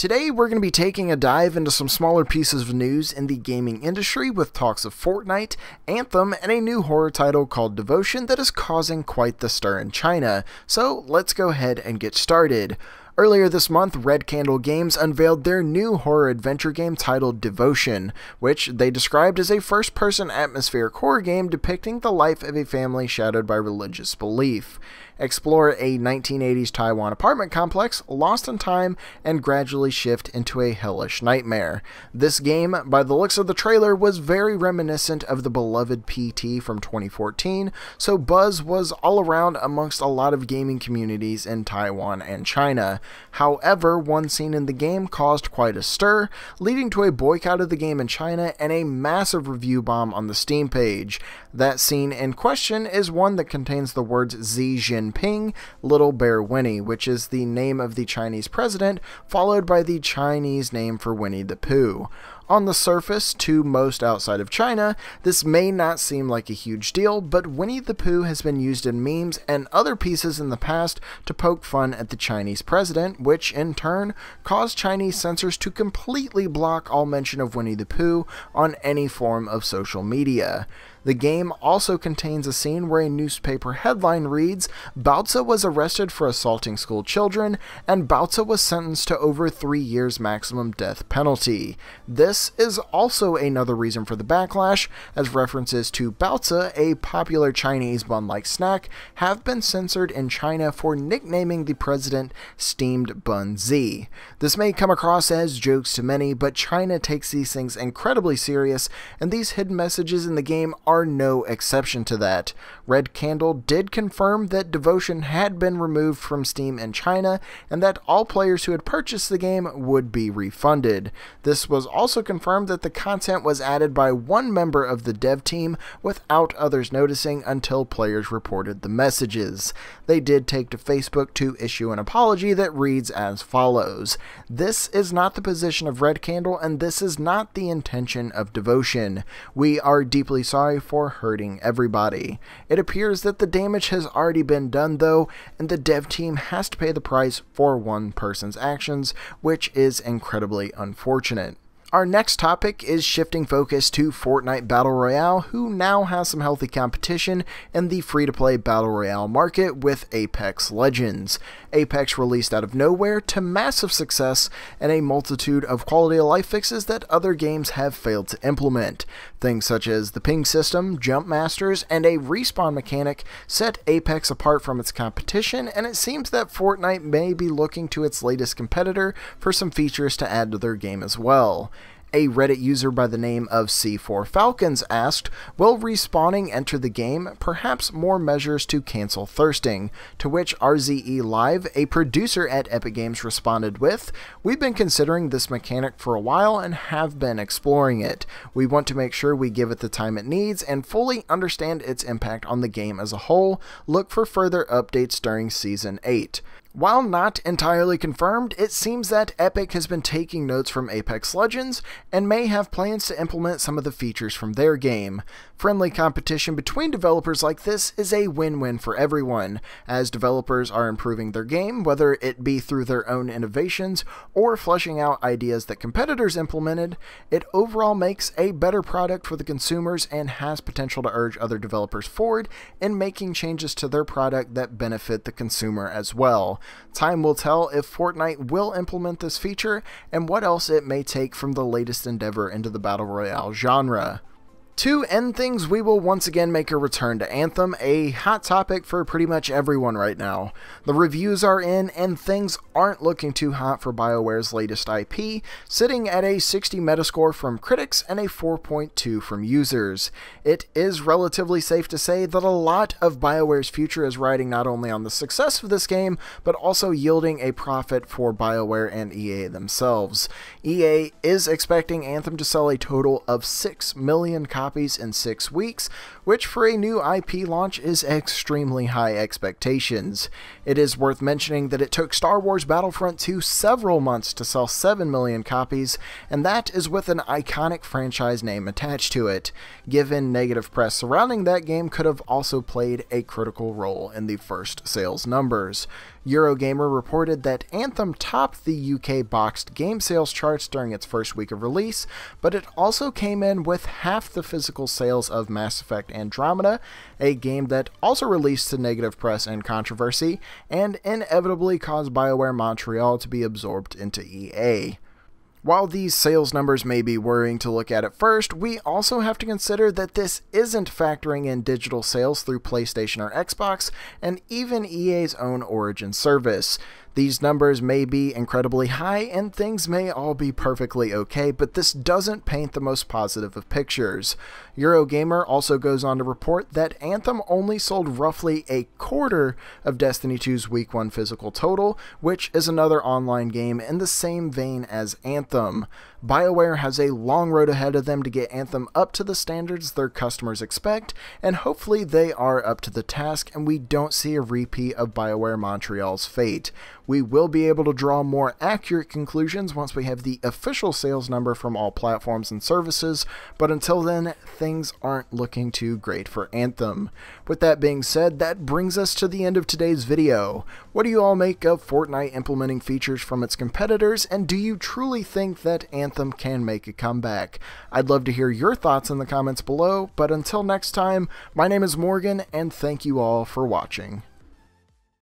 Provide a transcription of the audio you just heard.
Today we're going to be taking a dive into some smaller pieces of news in the gaming industry with talks of Fortnite, Anthem, and a new horror title called Devotion that is causing quite the stir in China. So let's go ahead and get started. Earlier this month, Red Candle Games unveiled their new horror adventure game titled Devotion, which they described as a first-person atmospheric horror game depicting the life of a family shadowed by religious belief. Explore a 1980s Taiwan apartment complex lost in time and gradually shift into a hellish nightmare. This game, by the looks of the trailer, was very reminiscent of the beloved PT from 2014, so buzz was all around amongst a lot of gaming communities in Taiwan and China. However, one scene in the game caused quite a stir, leading to a boycott of the game in China and a massive review bomb on the Steam page. That scene in question is one that contains the words Xi Jinping, Little Bear Winnie, which is the name of the Chinese president, followed by the Chinese name for Winnie the Pooh. On the surface, to most outside of China, this may not seem like a huge deal, but Winnie the Pooh has been used in memes and other pieces in the past to poke fun at the Chinese president, which in turn caused Chinese censors to completely block all mention of Winnie the Pooh on any form of social media. The game also contains a scene where a newspaper headline reads, "Baozi was arrested for assaulting school children, and Baozi was sentenced to over 3 years maximum death penalty." This is also another reason for the backlash, as references to Baozi, a popular Chinese bun-like snack, have been censored in China for nicknaming the president Steamed Bun Z. This may come across as jokes to many, but China takes these things incredibly serious, and these hidden messages in the game are no exception to that. Red Candle did confirm that Devotion had been removed from Steam in China, and that all players who had purchased the game would be refunded. This was also confirmed that the content was added by one member of the dev team without others noticing until players reported the messages. They did take to Facebook to issue an apology that reads as follows: "This is not the position of Red Candle, and this is not the intention of Devotion. We are deeply sorry for hurting everybody. It appears that the damage has already been done though, and the dev team has to pay the price for one person's actions, which is incredibly unfortunate." Our next topic is shifting focus to Fortnite Battle Royale, who now has some healthy competition in the free-to-play Battle Royale market with Apex Legends. Apex released out of nowhere to massive success and a multitude of quality of life fixes that other games have failed to implement. Things such as the ping system, jump masters, and a respawn mechanic set Apex apart from its competition, and it seems that Fortnite may be looking to its latest competitor for some features to add to their game as well. A Reddit user by the name of C4 Falcons asked, "Will respawning enter the game? Perhaps more measures to cancel thirsting?" To which RZE Live, a producer at Epic Games, responded with, "We've been considering this mechanic for a while and have been exploring it. We want to make sure we give it the time it needs and fully understand its impact on the game as a whole. Look for further updates during Season 8. While not entirely confirmed, it seems that Epic has been taking notes from Apex Legends and may have plans to implement some of the features from their game. Friendly competition between developers like this is a win-win for everyone, as developers are improving their game, whether it be through their own innovations or fleshing out ideas that competitors implemented. It overall makes a better product for the consumers and has potential to urge other developers forward in making changes to their product that benefit the consumer as well. Time will tell if Fortnite will implement this feature and what else it may take from the latest endeavor into the Battle Royale genre. To end things, we will once again make a return to Anthem, a hot topic for pretty much everyone right now. The reviews are in, and things aren't looking too hot for BioWare's latest IP, sitting at a 60 Metascore from critics and a 4.2 from users. It is relatively safe to say that a lot of BioWare's future is riding not only on the success of this game, but also yielding a profit for BioWare and EA themselves. EA is expecting Anthem to sell a total of 6 million copies copies in 6 weeks, which for a new IP launch is extremely high expectations. It is worth mentioning that it took Star Wars Battlefront 2 several months to sell 7 million copies, and that is with an iconic franchise name attached to it. Given negative press surrounding that game could have also played a critical role in the first sales numbers. Eurogamer reported that Anthem topped the UK boxed game sales charts during its first week of release, but it also came in with half the physical sales of Mass Effect Andromeda, a game that also released to negative press and controversy, and inevitably caused BioWare Montreal to be absorbed into EA. While these sales numbers may be worrying to look at first, we also have to consider that this isn't factoring in digital sales through PlayStation or Xbox, and even EA's own Origin service. These numbers may be incredibly high and things may all be perfectly okay, but this doesn't paint the most positive of pictures. Eurogamer also goes on to report that Anthem only sold roughly a quarter of Destiny 2's Week 1 physical total, which is another online game in the same vein as Anthem. BioWare has a long road ahead of them to get Anthem up to the standards their customers expect, and hopefully they are up to the task and we don't see a repeat of BioWare Montreal's fate. We will be able to draw more accurate conclusions once we have the official sales number from all platforms and services, but until then, things aren't looking too great for Anthem. With that being said, that brings us to the end of today's video. What do you all make of Fortnite implementing features from its competitors, and do you truly think that Anthem can make a comeback? I'd love to hear your thoughts in the comments below, but until next time, my name is Morgan, and thank you all for watching.